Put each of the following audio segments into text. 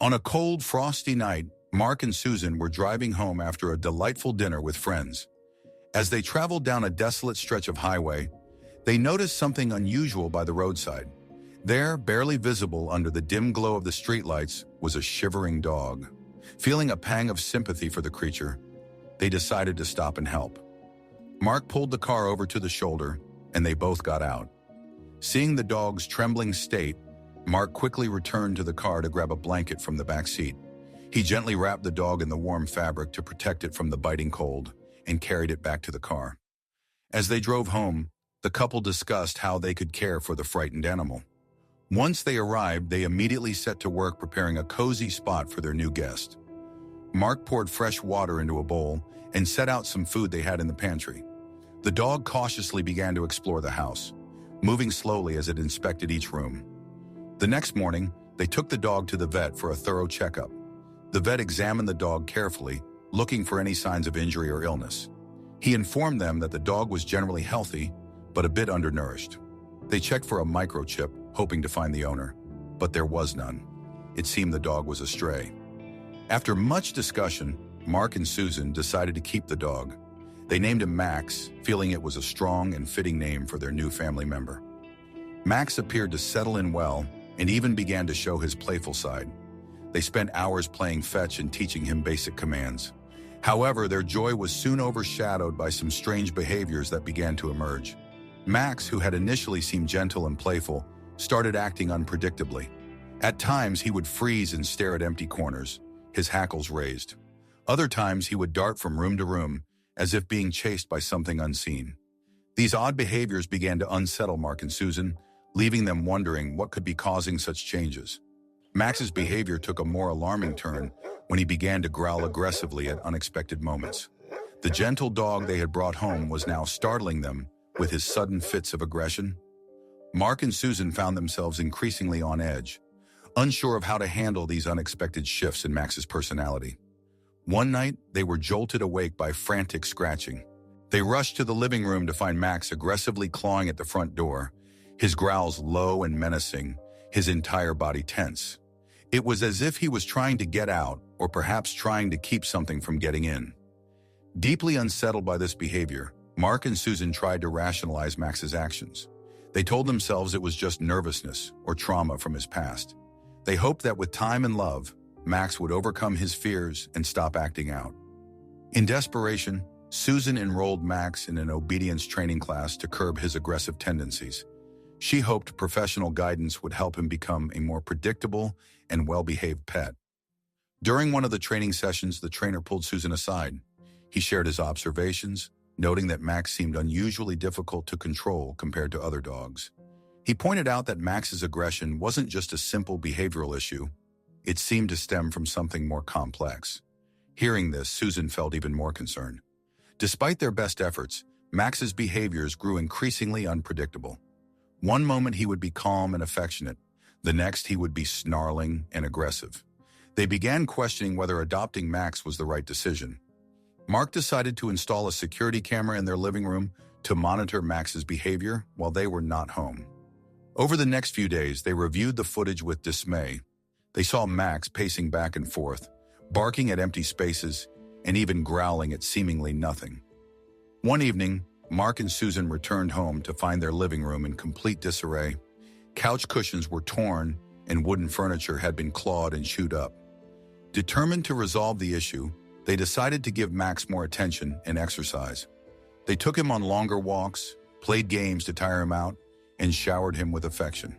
On a cold, frosty night, Mark and Susan were driving home after a delightful dinner with friends. As they traveled down a desolate stretch of highway, they noticed something unusual by the roadside. There, barely visible under the dim glow of the streetlights, was a shivering dog. Feeling a pang of sympathy for the creature, they decided to stop and help. Mark pulled the car over to the shoulder, and they both got out. Seeing the dog's trembling state, Mark quickly returned to the car to grab a blanket from the back seat. He gently wrapped the dog in the warm fabric to protect it from the biting cold and carried it back to the car. As they drove home, the couple discussed how they could care for the frightened animal. Once they arrived, they immediately set to work preparing a cozy spot for their new guest. Mark poured fresh water into a bowl and set out some food they had in the pantry. The dog cautiously began to explore the house, moving slowly as it inspected each room. The next morning, they took the dog to the vet for a thorough checkup. The vet examined the dog carefully, looking for any signs of injury or illness. He informed them that the dog was generally healthy, but a bit undernourished. They checked for a microchip, hoping to find the owner, but there was none. It seemed the dog was astray. After much discussion, Mark and Susan decided to keep the dog. They named him Max, feeling it was a strong and fitting name for their new family member. Max appeared to settle in well and even began to show his playful side. They spent hours playing fetch and teaching him basic commands. However, their joy was soon overshadowed by some strange behaviors that began to emerge. Max, who had initially seemed gentle and playful, started acting unpredictably. At times, he would freeze and stare at empty corners, his hackles raised. Other times, he would dart from room to room, as if being chased by something unseen. These odd behaviors began to unsettle Mark and Susan, leaving them wondering what could be causing such changes. Max's behavior took a more alarming turn when he began to growl aggressively at unexpected moments. The gentle dog they had brought home was now startling them with his sudden fits of aggression. Mark and Susan found themselves increasingly on edge, unsure of how to handle these unexpected shifts in Max's personality. One night, they were jolted awake by frantic scratching. They rushed to the living room to find Max aggressively clawing at the front door, his growls low and menacing, his entire body tense. It was as if he was trying to get out, or perhaps trying to keep something from getting in. Deeply unsettled by this behavior, Mark and Susan tried to rationalize Max's actions. They told themselves it was just nervousness or trauma from his past. They hoped that with time and love, Max would overcome his fears and stop acting out. In desperation, Susan enrolled Max in an obedience training class to curb his aggressive tendencies. She hoped professional guidance would help him become a more predictable and well-behaved pet. During one of the training sessions, the trainer pulled Susan aside. He shared his observations, noting that Max seemed unusually difficult to control compared to other dogs. He pointed out that Max's aggression wasn't just a simple behavioral issue. It seemed to stem from something more complex. Hearing this, Susan felt even more concerned. Despite their best efforts, Max's behaviors grew increasingly unpredictable. One moment he would be calm and affectionate. The next he would be snarling and aggressive. They began questioning whether adopting Max was the right decision. Mark decided to install a security camera in their living room to monitor Max's behavior while they were not home. Over the next few days, they reviewed the footage with dismay. They saw Max pacing back and forth, barking at empty spaces, and even growling at seemingly nothing. One evening, Mark and Susan returned home to find their living room in complete disarray. Couch cushions were torn, and wooden furniture had been clawed and chewed up. Determined to resolve the issue, they decided to give Max more attention and exercise. They took him on longer walks, played games to tire him out, and showered him with affection.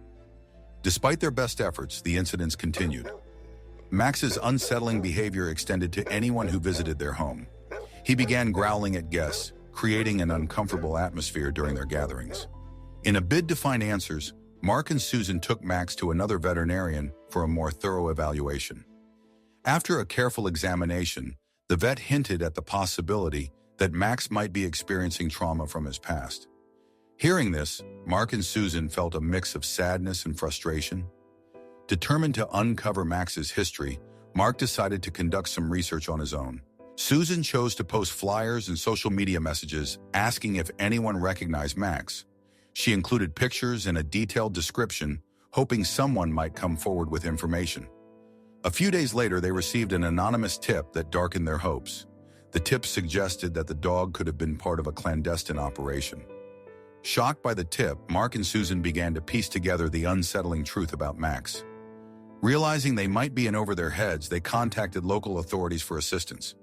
Despite their best efforts, the incidents continued. Max's unsettling behavior extended to anyone who visited their home. He began growling at guests, creating an uncomfortable atmosphere during their gatherings. In a bid to find answers, Mark and Susan took Max to another veterinarian for a more thorough evaluation. After a careful examination, the vet hinted at the possibility that Max might be experiencing trauma from his past. Hearing this, Mark and Susan felt a mix of sadness and frustration. Determined to uncover Max's history, Mark decided to conduct some research on his own. Susan chose to post flyers and social media messages asking if anyone recognized Max. She included pictures and a detailed description, hoping someone might come forward with information. A few days later, they received an anonymous tip that darkened their hopes. The tip suggested that the dog could have been part of a clandestine operation. Shocked by the tip, Mark and Susan began to piece together the unsettling truth about Max. Realizing they might be in over their heads, they contacted local authorities for assistance.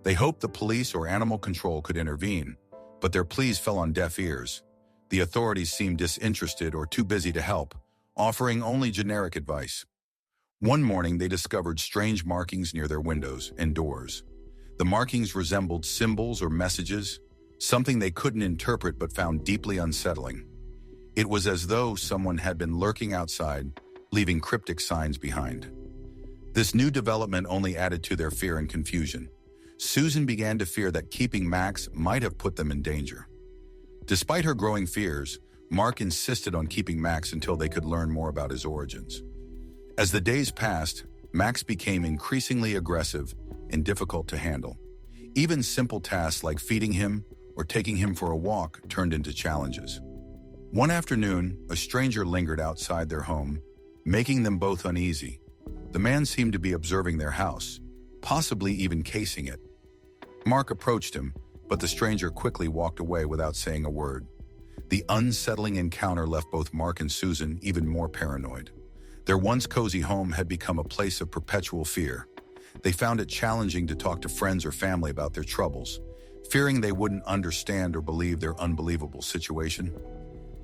They hoped the police or animal control could intervene, but their pleas fell on deaf ears. The authorities seemed disinterested or too busy to help, offering only generic advice. One morning, they discovered strange markings near their windows and doors. The markings resembled symbols or messages, something they couldn't interpret but found deeply unsettling. It was as though someone had been lurking outside, leaving cryptic signs behind. This new development only added to their fear and confusion. Susan began to fear that keeping Max might have put them in danger. Despite her growing fears, Mark insisted on keeping Max until they could learn more about his origins. As the days passed, Max became increasingly aggressive and difficult to handle. Even simple tasks like feeding him or taking him for a walk turned into challenges. One afternoon, a stranger lingered outside their home, making them both uneasy. The man seemed to be observing their house, possibly even casing it. Mark approached him, but the stranger quickly walked away without saying a word. The unsettling encounter left both Mark and Susan even more paranoid. Their once cozy home had become a place of perpetual fear. They found it challenging to talk to friends or family about their troubles, fearing they wouldn't understand or believe their unbelievable situation.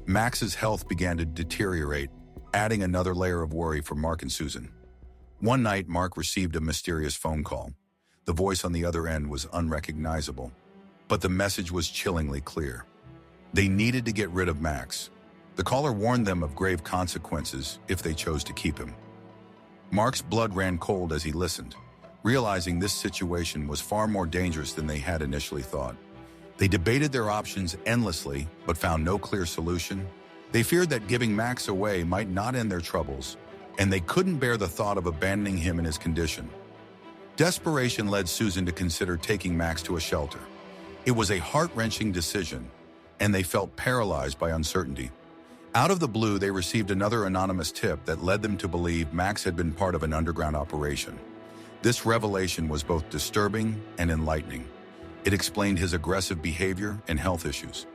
Max's health began to deteriorate, adding another layer of worry for Mark and Susan. One night, Mark received a mysterious phone call. The voice on the other end was unrecognizable, but the message was chillingly clear. They needed to get rid of Max. The caller warned them of grave consequences if they chose to keep him. Mark's blood ran cold as he listened, realizing this situation was far more dangerous than they had initially thought. They debated their options endlessly, but found no clear solution. They feared that giving Max away might not end their troubles, and they couldn't bear the thought of abandoning him in his condition. Desperation led Susan to consider taking Max to a shelter. It was a heart-wrenching decision, and they felt paralyzed by uncertainty. Out of the blue, they received another anonymous tip that led them to believe Max had been part of an underground operation. This revelation was both disturbing and enlightening. It explained his aggressive behavior and health issues.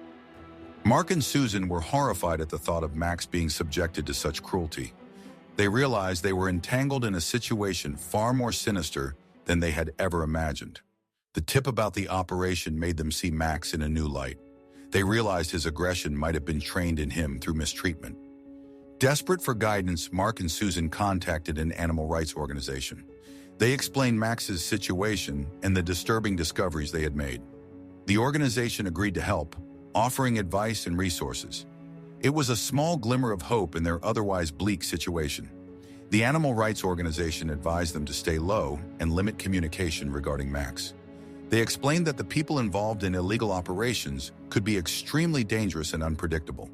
Mark and Susan were horrified at the thought of Max being subjected to such cruelty. They realized they were entangled in a situation far more sinister than they had ever imagined. The tip about the operation made them see Max in a new light. They realized his aggression might have been trained in him through mistreatment. Desperate for guidance, Mark and Susan contacted an animal rights organization. They explained Max's situation and the disturbing discoveries they had made. The organization agreed to help, offering advice and resources. It was a small glimmer of hope in their otherwise bleak situation. The animal rights organization advised them to stay low and limit communication regarding Max. They explained that the people involved in illegal operations could be extremely dangerous and unpredictable.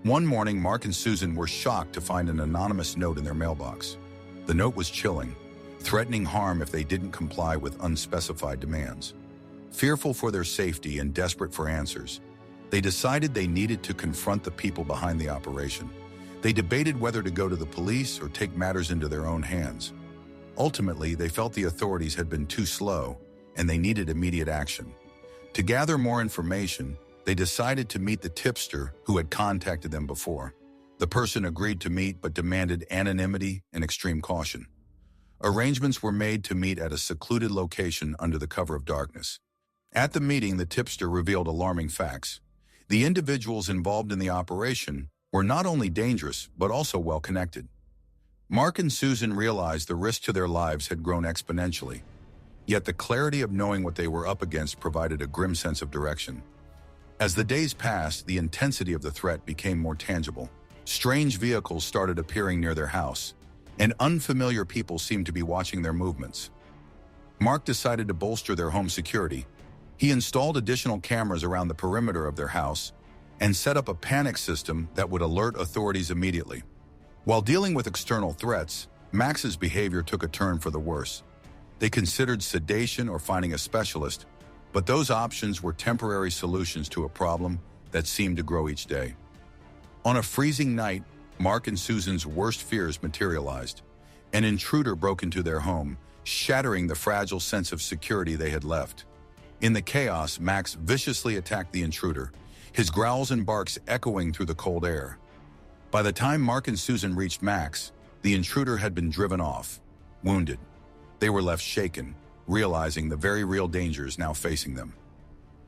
One morning, Mark and Susan were shocked to find an anonymous note in their mailbox. The note was chilling, threatening harm if they didn't comply with unspecified demands. Fearful for their safety and desperate for answers, they decided they needed to confront the people behind the operation. They debated whether to go to the police or take matters into their own hands. Ultimately, they felt the authorities had been too slow and they needed immediate action. To gather more information, they decided to meet the tipster who had contacted them before. The person agreed to meet but demanded anonymity and extreme caution. Arrangements were made to meet at a secluded location under the cover of darkness. At the meeting, the tipster revealed alarming facts. The individuals involved in the operation were not only dangerous, but also well-connected. Mark and Susan realized the risk to their lives had grown exponentially. Yet the clarity of knowing what they were up against provided a grim sense of direction. As the days passed, the intensity of the threat became more tangible. Strange vehicles started appearing near their house, and unfamiliar people seemed to be watching their movements. Mark decided to bolster their home security. He installed additional cameras around the perimeter of their house and set up a panic system that would alert authorities immediately. While dealing with external threats, Max's behavior took a turn for the worse. They considered sedation or finding a specialist, but those options were temporary solutions to a problem that seemed to grow each day. On a freezing night, Mark and Susan's worst fears materialized. An intruder broke into their home, shattering the fragile sense of security they had left. In the chaos, Max viciously attacked the intruder, his growls and barks echoing through the cold air. By the time Mark and Susan reached Max, the intruder had been driven off, wounded. They were left shaken, realizing the very real dangers now facing them.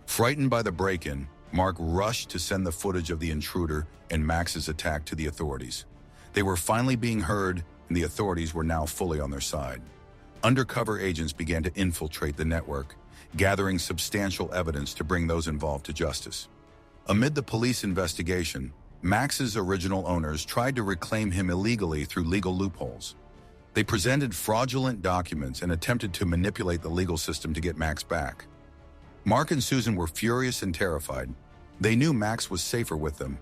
Frightened by the break-in, Mark rushed to send the footage of the intruder and Max's attack to the authorities. They were finally being heard, and the authorities were now fully on their side. Undercover agents began to infiltrate the network, gathering substantial evidence to bring those involved to justice. Amid the police investigation, Max's original owners tried to reclaim him illegally through legal loopholes. They presented fraudulent documents and attempted to manipulate the legal system to get Max back. Mark and Susan were furious and terrified. They knew Max was safer with them.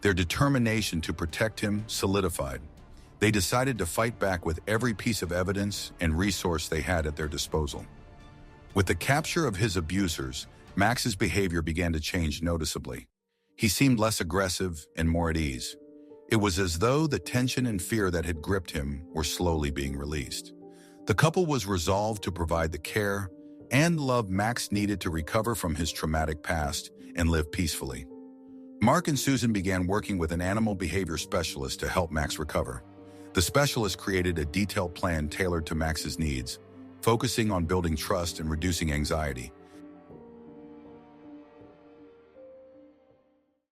Their determination to protect him solidified. They decided to fight back with every piece of evidence and resource they had at their disposal. With the capture of his abusers, Max's behavior began to change noticeably. He seemed less aggressive and more at ease. It was as though the tension and fear that had gripped him were slowly being released. The couple was resolved to provide the care and love Max needed to recover from his traumatic past and live peacefully. Mark and Susan began working with an animal behavior specialist to help Max recover. The specialist created a detailed plan tailored to Max's needs, focusing on building trust and reducing anxiety.